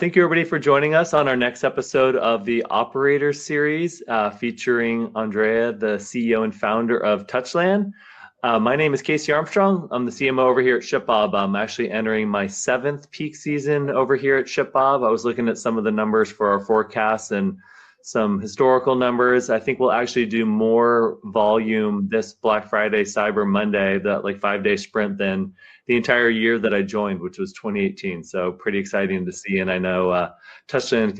Thank you, everybody, for joining us on our next episode of the Operator Series, featuring Andrea, the CEO and founder of Touchland. My name is Casey Armstrong. I'm the CMO over here at ShipBob. I'm actually entering my 7th peak season over here at ShipBob. I was looking at some of the numbers for our forecasts and some historical numbers. I think we'll actually do more volume this Black Friday, Cyber Monday, that like 5-day sprint, than the entire year that I joined, which was 2018. So pretty exciting to see. And I know Touchland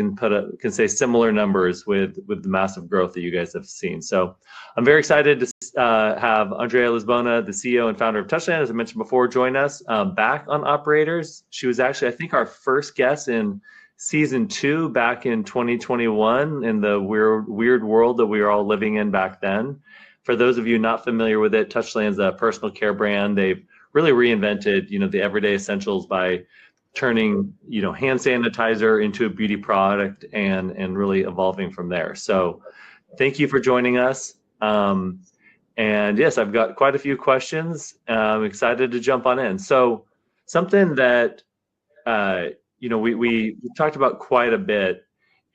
can say similar numbers with the massive growth that you guys have seen. So I'm very excited to have Andrea Lisbona, the CEO and founder of Touchland, as I mentioned before, join us back on Operators. She was actually, I think, our first guest in season 2 back in 2021 in the weird world that we were all living in back then. For those of you not familiar with it, Touchland's a personal care brand. They've really reinvented, the everyday essentials by turning, hand sanitizer into a beauty product and really evolving from there. So thank you for joining us. And yes, I've got quite a few questions. I'm excited to jump on in. So something that, we talked about quite a bit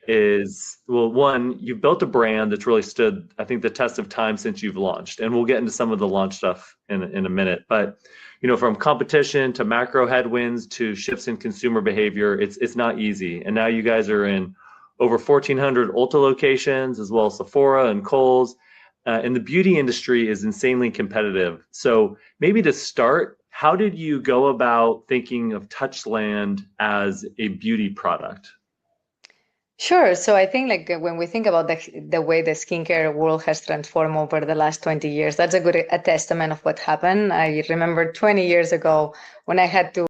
is, well, one, you've built a brand that's really stood, I think, the test of time since you've launched. And we'll get into some of the launch stuff in a minute. But, from competition to macro headwinds to shifts in consumer behavior, it's not easy. And now you guys are in over 1,400 Ulta locations, as well as Sephora and Kohl's. And the beauty industry is insanely competitive. So maybe to start, how did you go about thinking of Touchland as a beauty product? Sure. So I think when we think about the way the skincare world has transformed over the last 20 years, that's a testament of what happened. I remember 20 years ago when I had to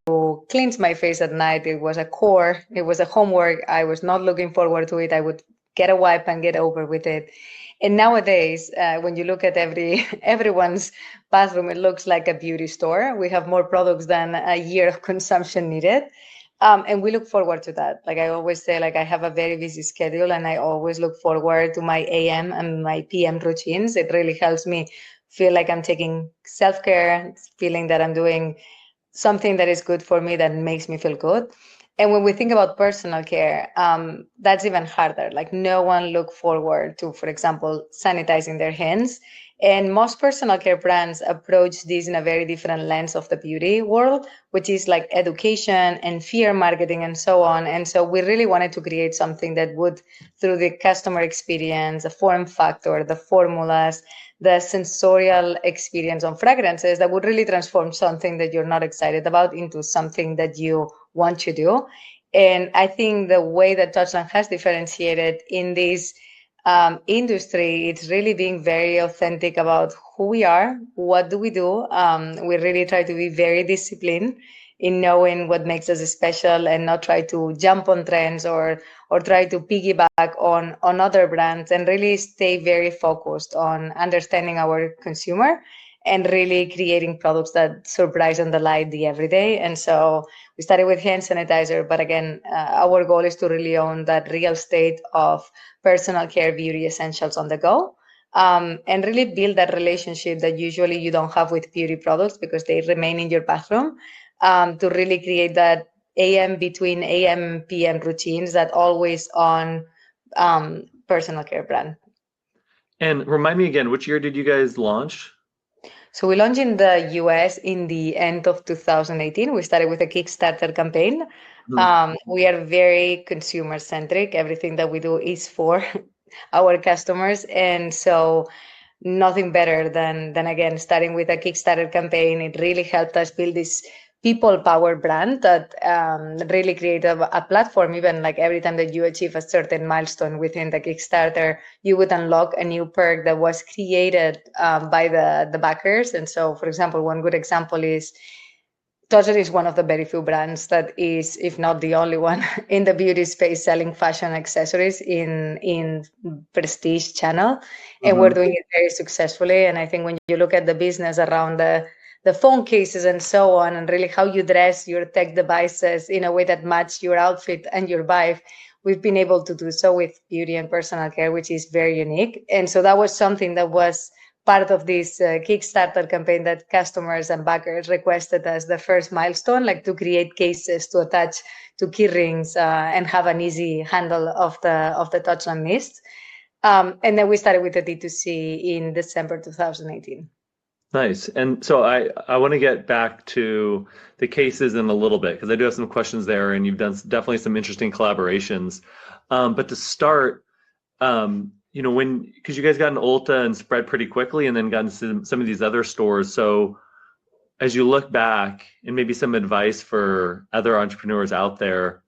cleanse my face at night. It was a chore. It was a homework. I was not looking forward to it. I would get a wipe and get over with it. And nowadays, when you look at everyone's bathroom, it looks like a beauty store. We have more products than a year of consumption needed. And we look forward to that. Like I always say, I have a very busy schedule and I always look forward to my AM and my PM routines. It really helps me feel like I'm taking self-care, feeling that I'm doing something that is good for me, that makes me feel good. And when we think about personal care, that's even harder. Like no one look forward to, for example, sanitizing their hands. And most personal care brands approach this in a very different lens of the beauty world, which is like education and fear marketing and so on. And so we really wanted to create something that would, through the customer experience, the form factor, the formulas, the sensorial experience on fragrances, that would really transform something that you're not excited about into something that you want to do. And I think the way that Touchland has differentiated in this industry, it's really being very authentic about who we are, what do we do. We really try to be very disciplined in knowing what makes us special and not try to jump on trends or try to piggyback on other brands, and really stay very focused on understanding our consumer and really creating products that surprise and delight the everyday. And so we started with hand sanitizer, but again, our goal is to really own that real estate of personal care beauty essentials on the go, and really build that relationship that usually you don't have with beauty products because they remain in your bathroom, to really create that between AM and PM routines, that always on personal care brand. And remind me again, which year did you guys launch? So we launched in the US in the end of 2018. We started with a Kickstarter campaign. We are very consumer centric. Everything that we do is for our customers. And so nothing better than again, starting with a Kickstarter campaign. It really helped us build this people power brand that really created a platform. Even like every time that you achieve a certain milestone within the Kickstarter, you would unlock a new perk that was created by the backers. And so, for example, one good example is Touchland is one of the very few brands that is, if not the only one, in the beauty space selling fashion accessories in prestige channel. And we're doing it very successfully. And I think when you look at the business around the phone cases and so on, and really how you dress your tech devices in a way that match your outfit and your vibe, we've been able to do so with beauty and personal care, which is very unique. And so that was something that was part of this Kickstarter campaign that customers and backers requested as the first milestone, like to create cases to attach to key rings and have an easy handle of the Touchland mist. And then we started with the D2C in December 2018. Nice. And so I want to get back to the cases in a little bit, because I do have some questions there, and you've done definitely some interesting collaborations. But to start, because you guys got an Ulta and spread pretty quickly and then got into some of these other stores. So as you look back, and maybe some advice for other entrepreneurs out there,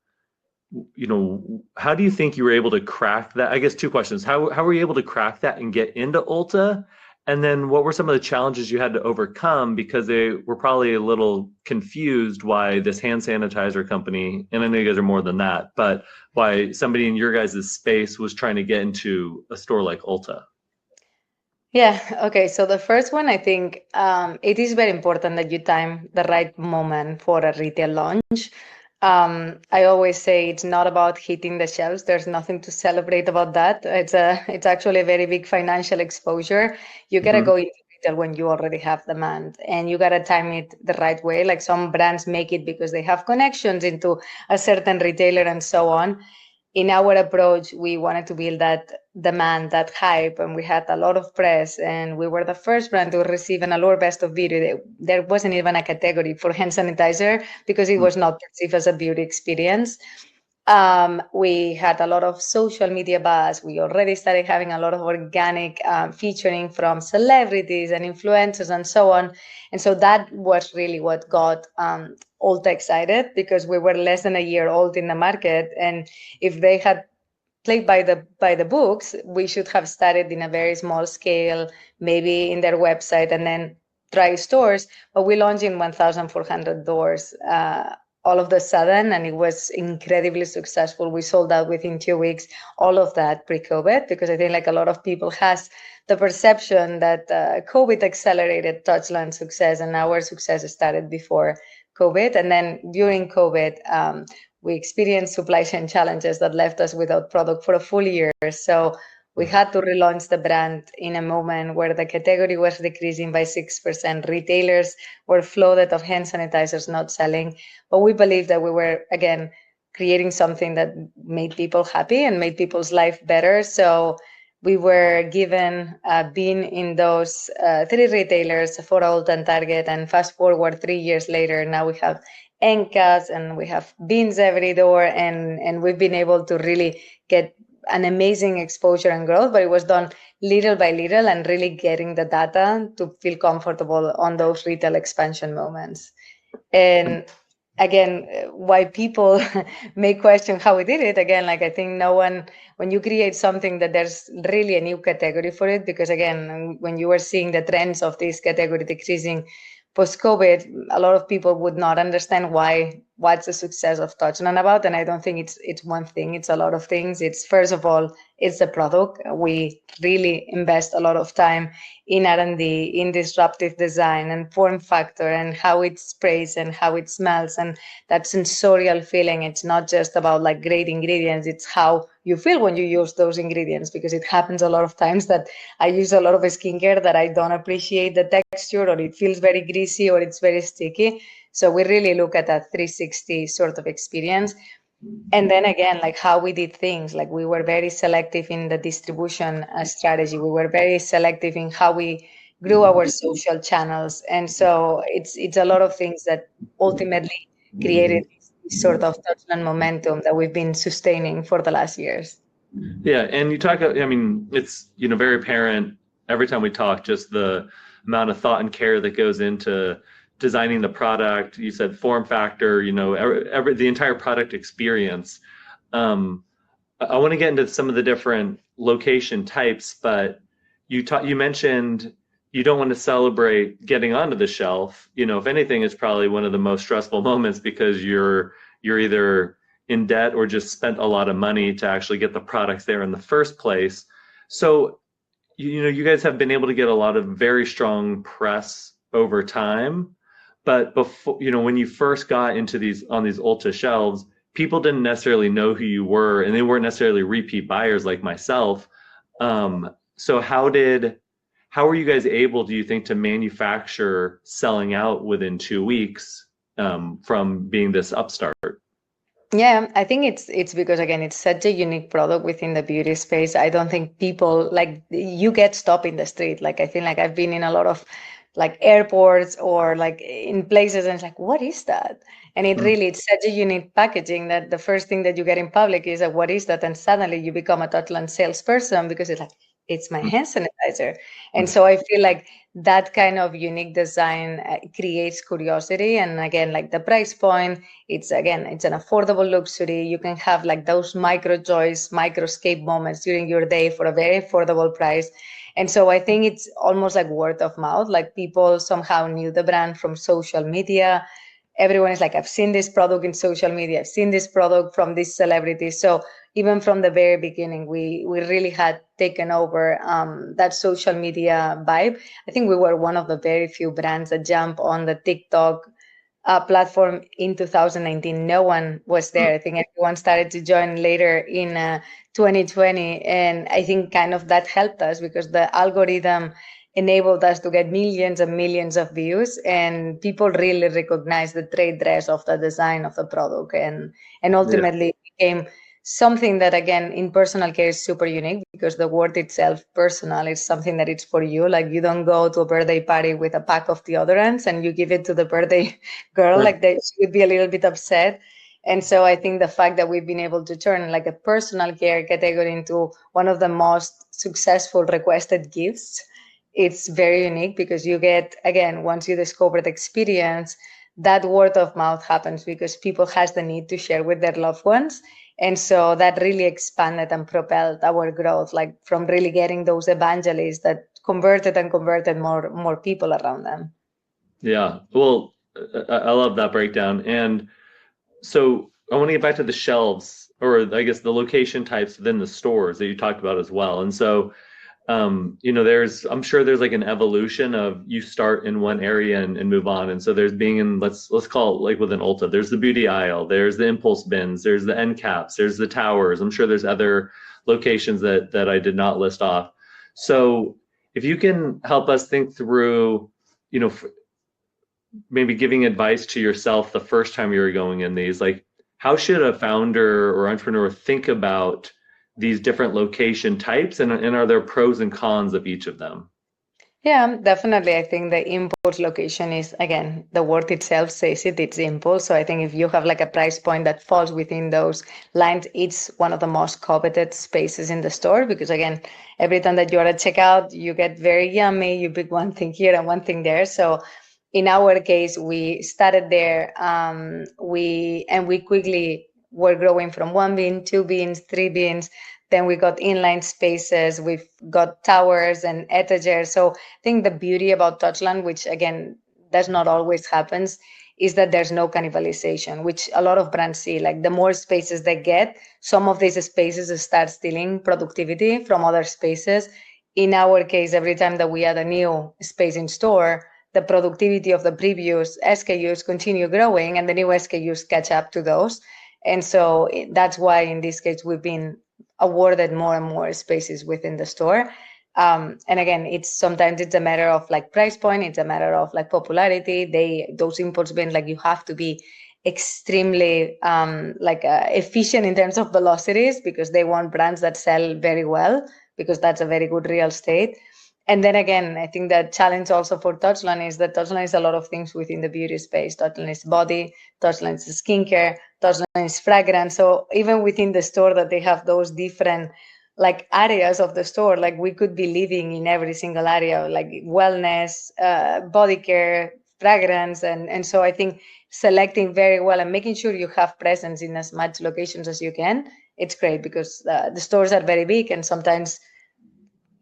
how do you think you were able to crack that? I guess two questions. How were you able to crack that and get into Ulta? And then what were some of the challenges you had to overcome, because they were probably a little confused why this hand sanitizer company, and I know you guys are more than that, but why somebody in your guys' space was trying to get into a store like Ulta? Yeah, okay. So the first one, I think it is very important that you time the right moment for a retail launch. I always say it's not about hitting the shelves. There's nothing to celebrate about that. It's actually a very big financial exposure. You gotta go into retail when you already have demand, and you gotta time it the right way. Like some brands make it because they have connections into a certain retailer and so on. In our approach, we wanted to build that demand, that hype, and we had a lot of press, and we were the first brand to receive an Allure Best of Beauty. There wasn't even a category for hand sanitizer because it was not perceived as a beauty experience. We had a lot of social media buzz. We already started having a lot of organic featuring from celebrities and influencers and so on. And so that was really what got Ulta excited, because we were less than a year old in the market. And if they had played by the books, we should have started in a very small scale, maybe in their website, and then try stores. But we launched in 1,400 doors all of a sudden, and it was incredibly successful. We sold out within 2 weeks, all of that pre-COVID, because I think like a lot of people has the perception that COVID accelerated Touchland success, and our success started before COVID. And then during COVID, we experienced supply chain challenges that left us without product for a full year. So we had to relaunch the brand in a moment where the category was decreasing by 6%. Retailers were flooded of hand sanitizers not selling. But we believe that we were, again, creating something that made people happy and made people's life better. So we were given being in those 3 retailers, Sephora, Ulta, and Target. And fast forward 3 years later, now we have end caps and we have bins every door. And we've been able to really get an amazing exposure and growth, but it was done little by little and really getting the data to feel comfortable on those retail expansion moments. And again, why people may question how we did it, again, like I think no one, when you create something that there's really a new category for it, because again, when you were seeing the trends of this category decreasing post-COVID, a lot of people would not understand what's the success of Touchland about. And I don't think it's one thing, it's a lot of things. It's first of all, it's the product. We really invest a lot of time in R&D, in disruptive design and form factor and how it sprays and how it smells and that sensorial feeling. It's not just about like great ingredients, it's how you feel when you use those ingredients, because it happens a lot of times that I use a lot of skincare that I don't appreciate the texture, or it feels very greasy, or it's very sticky. So we really look at that 360 sort of experience. And then again, like how we did things, like we were very selective in the distribution strategy. We were very selective in how we grew our social channels. And so it's a lot of things that ultimately created this sort of Touchland momentum that we've been sustaining for the last years. Yeah, and you talk, I mean, it's, very apparent every time we talk, just the amount of thought and care that goes into designing the product. You said form factor, the entire product experience. I want to get into some of the different location types, but you mentioned you don't want to celebrate getting onto the shelf. If anything, it's probably one of the most stressful moments, because you're either in debt or just spent a lot of money to actually get the products there in the first place. So, you guys have been able to get a lot of very strong press over time. But before, when you first got into these Ulta shelves, people didn't necessarily know who you were, and they weren't necessarily repeat buyers like myself. So how did how are you guys able, do you think, to manufacture selling out within 2 weeks from being this upstart? Yeah, I think it's because again, it's such a unique product within the beauty space. I don't think people like you get stopped in the street. Like I feel like I've been in a lot of like airports or like in places and it's like, what is that? And it Mm. really it's such a unique packaging that the first thing that you get in public is like, what is that? And suddenly you become a Touchland salesperson because it's like, it's my hand sanitizer. And so I feel like that kind of unique design creates curiosity. And again, like the price point, it's an affordable luxury. You can have like those micro joys, microscape moments during your day for a very affordable price. And so I think it's almost like word of mouth, like people somehow knew the brand from social media. Everyone is like, I've seen this product in social media, I've seen this product from this celebrity. So even from the very beginning, we really had taken over that social media vibe. I think we were one of the very few brands that jump on the TikTok platform in 2019. No one was there. I think everyone started to join later in 2020. And I think kind of that helped us because the algorithm enabled us to get millions and millions of views and people really recognized the trade dress of the design of the product and Yeah. ultimately became something that again in personal care is super unique because the word itself personal is something that it's for you. Like you don't go to a birthday party with a pack of deodorants and you give it to the birthday girl, like they she would be a little bit upset. And so I think the fact that we've been able to turn like a personal care category into one of the most successful requested gifts, it's very unique because you get, again, once you discover the experience, that word of mouth happens because people has the need to share with their loved ones. And so that really expanded and propelled our growth, like from really getting those evangelists that converted and converted more people around them. Yeah. Well, I love that breakdown. And so I want to get back to the shelves, or I guess the location types within the stores that you talked about as well. And so, I'm sure there's like an evolution of you start in one area and move on. And so there's being in, let's call it like with an Ulta, there's the beauty aisle, there's the impulse bins, there's the end caps, there's the towers. I'm sure there's other locations that I did not list off. So if you can help us think through, maybe giving advice to yourself the first time you were going in these, like how should a founder or entrepreneur think about these different location types and are there pros and cons of each of them? Yeah, definitely. I think the impulse location is, again, the word itself says it's impulse. So I think if you have like a price point that falls within those lines, it's one of the most coveted spaces in the store because, again, every time that you're at checkout, you get very yummy. You pick one thing here and one thing there. So in our case, we started there. We quickly were growing from 1 bin, 2 bins, 3 bins. Then we got inline spaces, we've got towers and etagers. So I think the beauty about Touchland, which again, does not always happens, is that there's no cannibalization, which a lot of brands see. Like the more spaces they get, some of these spaces start stealing productivity from other spaces. In our case, every time that we add a new space in store, the productivity of the previous SKUs continue growing and the new SKUs catch up to those. And so that's why in this case, we've been awarded more and more spaces within the store. And again, sometimes it's a matter of like price point, it's a matter of like popularity. Those impulse bins, like you have to be extremely efficient in terms of velocities because they want brands that sell very well because that's a very good real estate. And then again, I think the challenge also for Touchland is that Touchland is a lot of things within the beauty space. Touchland is body, Touchland is skincare, Touchland is fragrance. So even within the store that they have those different like areas of the store, like we could be living in every single area, like wellness, body care, fragrance. And so I think selecting very well and making sure you have presence in as much locations as you can, it's great because the stores are very big and sometimes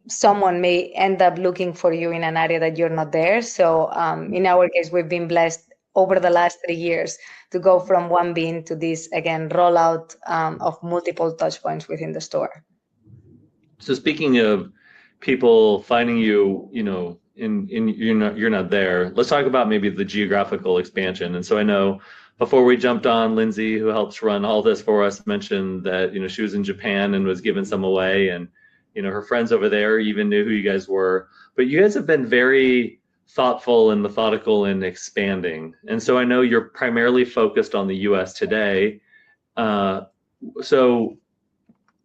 someone may end up looking for you in an area that you're not there. So in our case, we've been blessed over the last 3 years to go from 1 bin to this, again, rollout of multiple touch points within the store. So speaking of people finding you, in you're not there, let's talk about maybe the geographical expansion. And so I know before we jumped on, Lindsay, who helps run all this for us, mentioned that she was in Japan and was giving some away, and her friends over there even knew who you guys were. But you guys have been very thoughtful and methodical in expanding. And so I know you're primarily focused on the US today. So,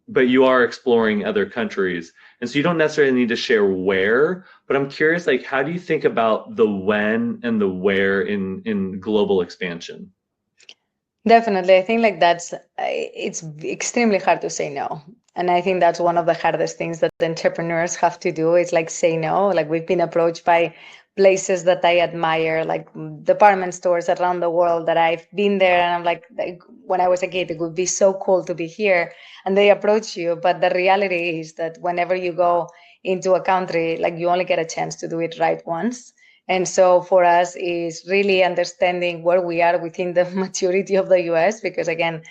but you are exploring other countries. And so you don't necessarily need to share where, but I'm curious, like, how do you think about the when and the where in global expansion? Definitely. I think like it's extremely hard to say no. And I think that's one of the hardest things that entrepreneurs have to do is like say no. Like we've been approached by places that I admire, like department stores around the world that I've been there. And I'm like, when I was a kid, it would be so cool to be here. And they approach you. But the reality is that whenever you go into a country, like you only get a chance to do it right once. And so for us is really understanding where we are within the maturity of the US, because again,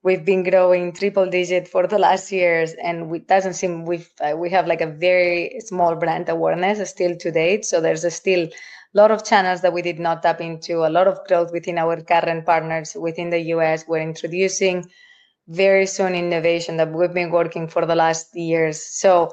we've been growing triple digit for the last years, and it doesn't seem we have like a very small brand awareness still to date. So there's still a lot of channels that we did not tap into, a lot of growth within our current partners within the US. We're introducing very soon innovation that we've been working for the last years. So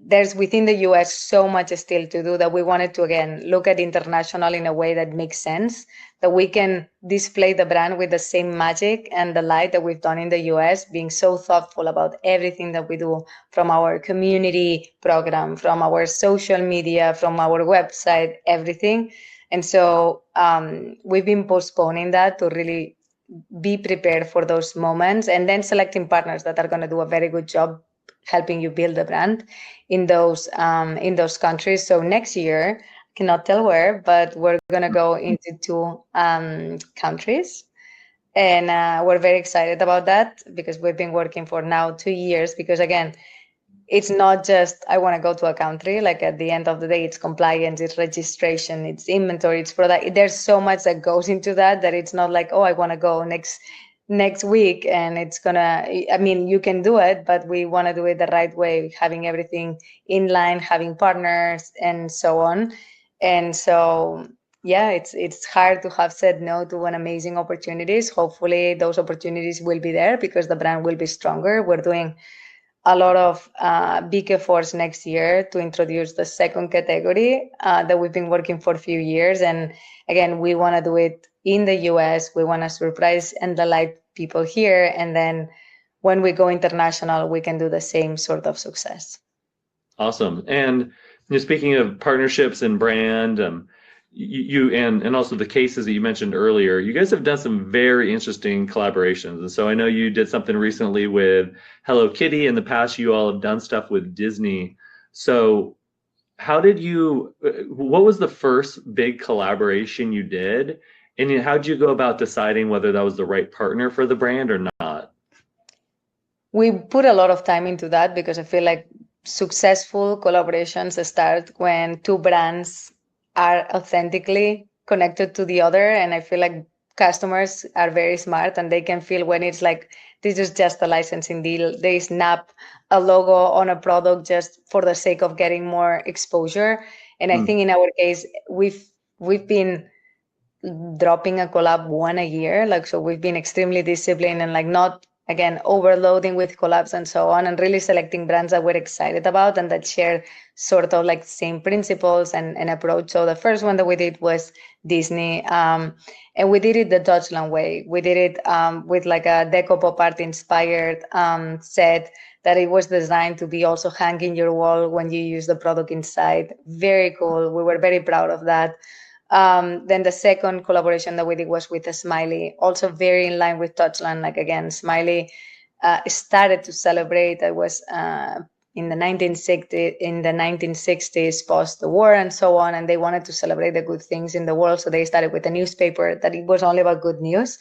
there's within the US so much still to do that we wanted to, again, look at international in a way that makes sense, that we can display the brand with the same magic and the light that we've done in the US, being so thoughtful about everything that we do, from our community program, from our social media, from our website, everything. And so we've been postponing that to really be prepared for those moments, and then selecting partners that are going to do a very good job helping you build a brand in those countries. So next year, I cannot tell where, but we're going to go into 2 countries. And we're very excited about that because we've been working for now 2 years, because again, it's not just I want to go to a country. Like at the end of the day, it's compliance, it's registration, it's inventory, it's product. There's so much that goes into that it's not like, oh, I want to go next week and it's gonna, I mean, you can do it, but we want to do it the right way, having everything in line, having partners and so on. And so yeah, it's hard to have said no to an amazing opportunities. Hopefully those opportunities will be there because the brand will be stronger. We're doing a lot of big efforts next year to introduce the second category that we've been working for a few years. And again, we want to do it in the US. We want to surprise and delight people here. And then when we go international, we can do the same sort of success. Awesome. And speaking of partnerships and brand, you and also the cases that you mentioned earlier, you guys have done some very interesting collaborations. And so I know you did something recently with Hello Kitty. In the past, you all have done stuff with Disney. So what was the first big collaboration you did? And how did you go about deciding whether that was the right partner for the brand or not? We put a lot of time into that because I feel like successful collaborations start when 2 brands are authentically connected to the other. And I feel like customers are very smart and they can feel when it's like, this is just a licensing deal. They snap a logo on a product just for the sake of getting more exposure. And I think in our case, we've been dropping a collab 1 a year. Like, so we've been extremely disciplined and like not, again, overloading with collabs and so on, and really selecting brands that we're excited about and that share sort of like same principles and approach. So the first one that we did was Disney, and we did it the Touchland way. We did it with like a deco pop art inspired set that it was designed to be also hanging your wall when you use the product inside. Very cool. We were very proud of that. Then the second collaboration that we did was with a Smiley, also very in line with Touchland. Like again, Smiley started to celebrate. It was in the 1960s, post the war and so on, and they wanted to celebrate the good things in the world. So they started with a newspaper that it was only about good news.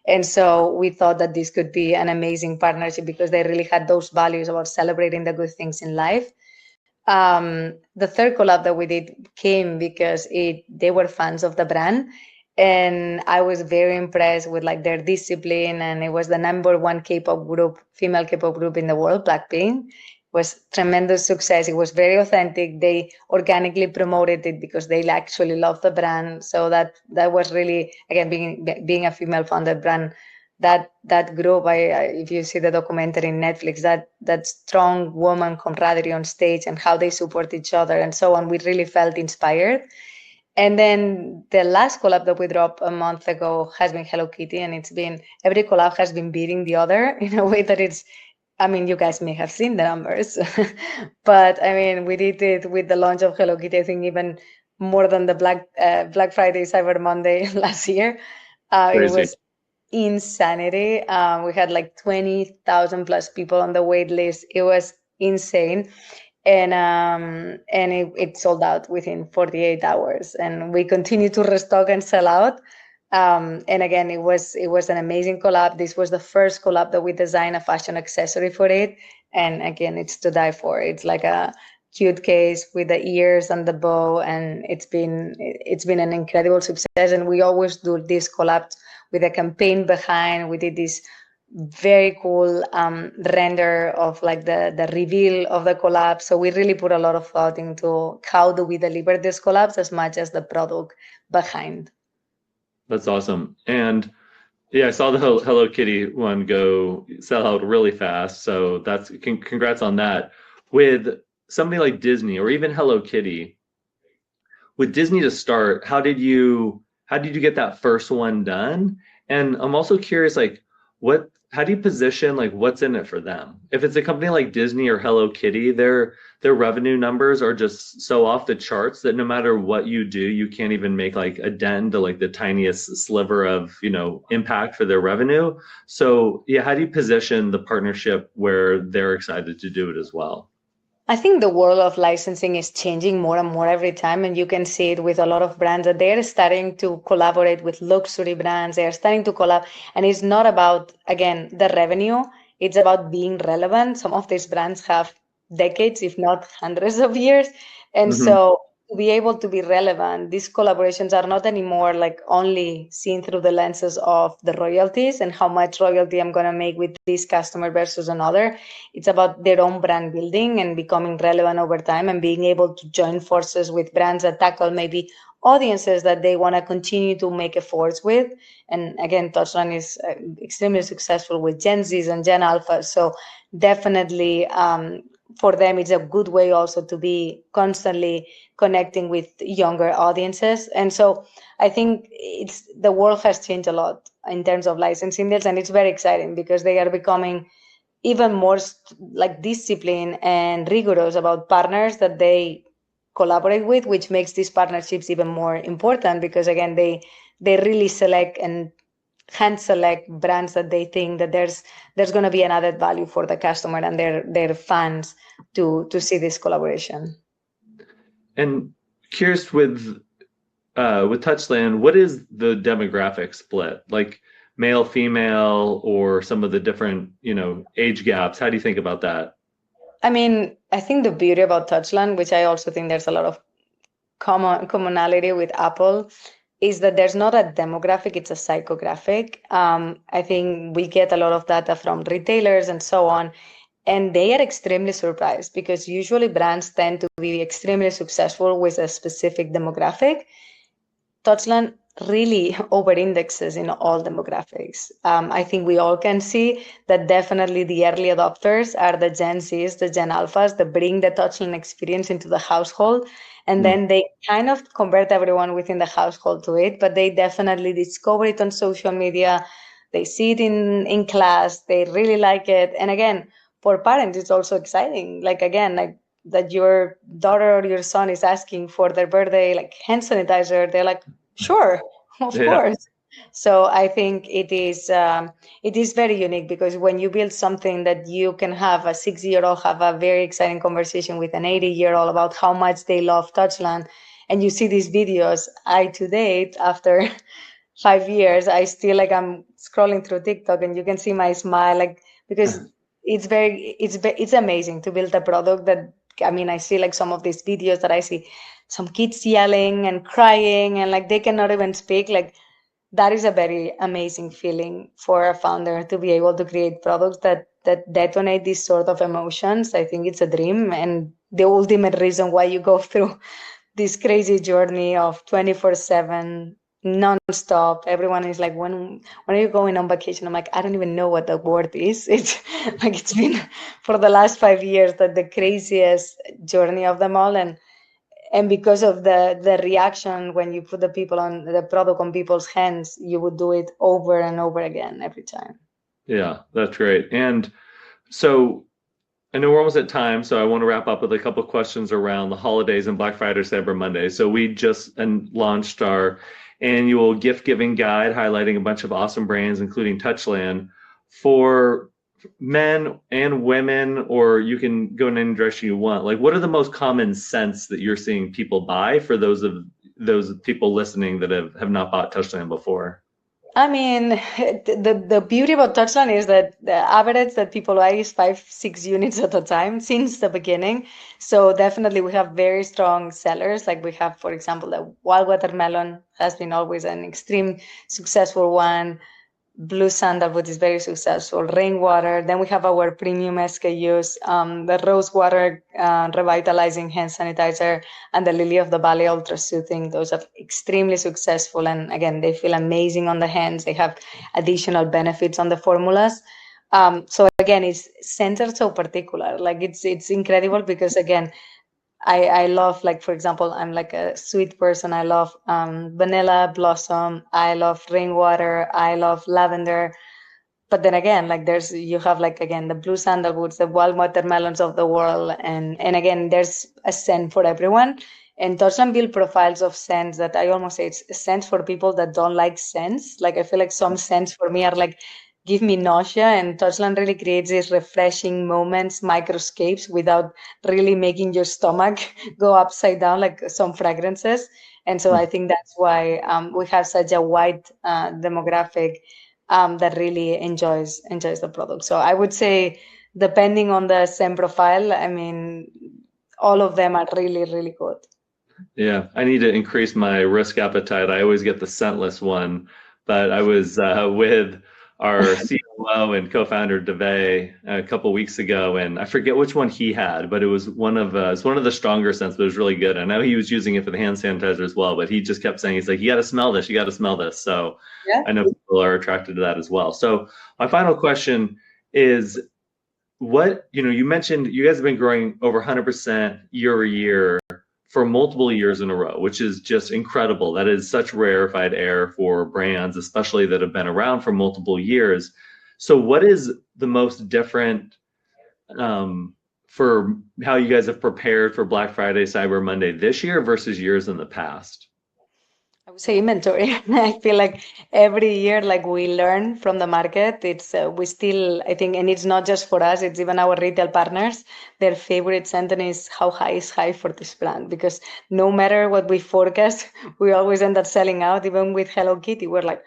And so we thought that this could be an amazing partnership because they really had those values about celebrating the good things in life. The third collab that we did came because they were fans of the brand, and I was very impressed with like their discipline, and it was the #1 K-pop group, female K-pop group in the world, Blackpink. It was tremendous success. It was very authentic. They organically promoted it because they actually love the brand. So that was really, again, being a female founded brand, that group, if you see the documentary in Netflix, that strong woman camaraderie on stage and how they support each other and so on, we really felt inspired. And then the last collab that we dropped a month ago has been Hello Kitty, and it's been, every collab has been beating the other in a way that it's, I mean, you guys may have seen the numbers, but I mean, we did it with the launch of Hello Kitty, I think even more than the Black Friday, Cyber Monday last year. It Crazy. was insanity. We had like 20,000 plus people on the wait list. It was insane. And it sold out within 48 hours, and we continue to restock and sell out. And again, it was an amazing collab. This was the first collab that we designed a fashion accessory for it, and again, it's to die for. It's like a cute case with the ears and the bow, and it's been an incredible success. And we always do this collab with a campaign behind. We did this very cool render of like the reveal of the collab. So we really put a lot of thought into how do we deliver these collabs as much as the product behind. That's awesome. And yeah, I saw the Hello Kitty one go sell out really fast. So that's congrats on that. With somebody like Disney or even Hello Kitty, with Disney to start, how did you get that first one done? And I'm also curious, like, how do you position like what's in it for them? If it's a company like Disney or Hello Kitty, their revenue numbers are just so off the charts that no matter what you do, you can't even make like a dent to like the tiniest sliver of, impact for their revenue. So yeah, how do you position the partnership where they're excited to do it as well? I think the world of licensing is changing more and more every time, and you can see it with a lot of brands that they're starting to collaborate with luxury brands. They are starting to collab, and it's not about, again, the revenue. It's about being relevant. Some of these brands have decades, if not hundreds of years, and so to be able to be relevant, these collaborations are not anymore like only seen through the lenses of the royalties and how much royalty I'm going to make with this customer versus another. It's about their own brand building and becoming relevant over time and being able to join forces with brands that tackle maybe audiences that they want to continue to make efforts with. And again, Touchland is extremely successful with Gen Zs and Gen Alpha. So definitely for them, it's a good way also to be constantly connecting with younger audiences. And so I think the world has changed a lot in terms of licensing deals, and it's very exciting because they are becoming even more like disciplined and rigorous about partners that they collaborate with, which makes these partnerships even more important because again, they really select and hand select brands that they think that there's going to be an added value for the customer and their fans to see this collaboration. And curious with Touchland, what is the demographic split? Like male, female, or some of the different, age gaps? How do you think about that? I mean, I think the beauty about Touchland, which I also think there's a lot of commonality with Apple, is that there's not a demographic, it's a psychographic. I think we get a lot of data from retailers and so on, and they are extremely surprised because usually brands tend to be extremely successful with a specific demographic. Touchland really over-indexes in all demographics. I think we all can see that definitely the early adopters are the Gen Zs, the Gen Alphas that bring the Touchland experience into the household. And then they kind of convert everyone within the household to it, but they definitely discover it on social media. They see it in class. They really like it. And again, for parents, it's also exciting. Like, again, like that your daughter or your son is asking for their birthday, like hand sanitizer. They're like, sure, of course. So I think it is very unique because when you build something that you can have a 6-year-old have a very exciting conversation with an 80-year-old about how much they love Touchland, and you see these videos. To date, after 5 years, I still like I'm scrolling through TikTok and you can see my smile, like because it's amazing to build a product that, I mean, I see like some of these videos that I see some kids yelling and crying and like they cannot even speak. Like that is a very amazing feeling for a founder to be able to create products that detonate these sort of emotions. I think it's a dream and the ultimate reason why you go through this crazy journey of 24/7 non-stop. Everyone is like, when are you going on vacation? I'm like, I don't even know what the word is. It's like, it's been for the last 5 years that the craziest journey of them all. And because of the reaction when you put the product on people's hands, you would do it over and over again every time. Yeah, that's great. And so I know we're almost at time, so I want to wrap up with a couple of questions around the holidays and Black Friday, Cyber Monday. So we just launched our annual gift giving guide highlighting a bunch of awesome brands, including Touchland, for men and women, or you can go in any direction you want. Like, what are the most common scents that you're seeing people buy for those people listening that have not bought Touchland before? I mean, the beauty about Touchland is that the average that people buy is 5-6 units at a time since the beginning. So definitely we have very strong sellers. Like we have, for example, the wild watermelon has been always an extreme successful one. Blue sandalwood is very successful. Rainwater. Then we have our premium SKUs, the rose water revitalizing hand sanitizer, and the lily of the valley ultra soothing. Those are extremely successful, and again, they feel amazing on the hands. They have additional benefits on the formulas. So again, it's scents are so particular. Like it's incredible because again, I love, like, for example, I'm like a sweet person. I love vanilla blossom. I love rainwater. I love lavender. But then again, like you have like, again, the blue sandalwoods, the wild watermelons of the world. And again, there's a scent for everyone. And Touchland build profiles of scents that I almost say it's scents for people that don't like scents. Like I feel like some scents for me are like, give me nausea, and Touchland really creates these refreshing moments, microscapes, without really making your stomach go upside down like some fragrances. And so I think that's why we have such a wide demographic that really enjoys the product. So I would say, depending on the scent profile, I mean, all of them are really, really good. Yeah, I need to increase my risk appetite. I always get the scentless one, but I was with our COO and co-founder Dave a couple weeks ago, and I forget which one he had, but it was one of the stronger scents, but it was really good. I know he was using it for the hand sanitizer as well, but he just kept saying, he's like, you got to smell this, you got to smell this. So yeah. I know people are attracted to that as well. So my final question is, you mentioned you guys have been growing over 100% year over year for multiple years in a row, which is just incredible. That is such rarefied air for brands, especially that have been around for multiple years. So what is the most different for how you guys have prepared for Black Friday, Cyber Monday this year versus years in the past? I would say inventory. I feel like every year, like, we learn from the market. It's we still, I think, and it's not just for us, it's even our retail partners. Their favorite sentence is, how high is high for this brand? Because no matter what we forecast, we always end up selling out. Even with Hello Kitty, we're like,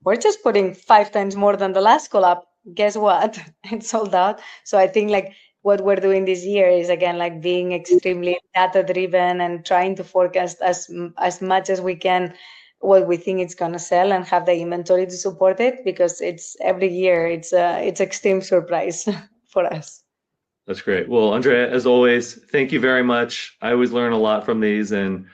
we're just putting 5 times more than the last collab. Guess what? It's sold out. So I think, like, what we're doing this year is, again, like, being extremely data driven and trying to forecast as much as we can what we think it's going to sell and have the inventory to support it, because it's every year it's extreme surprise for us. That's great. Well, Andrea, as always, thank you very much. I always learn a lot from these, and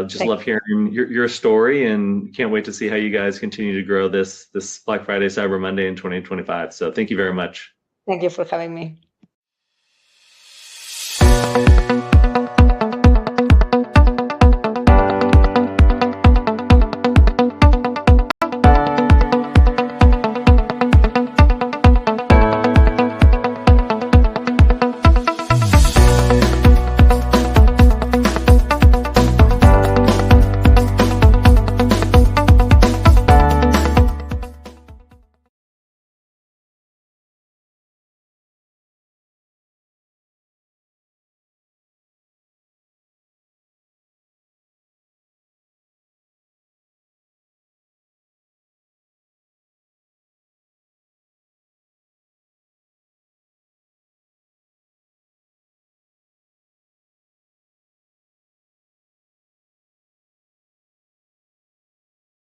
just love hearing your story, and can't wait to see how you guys continue to grow this Black Friday, Cyber Monday in 2025. So thank you very much. Thank you for having me.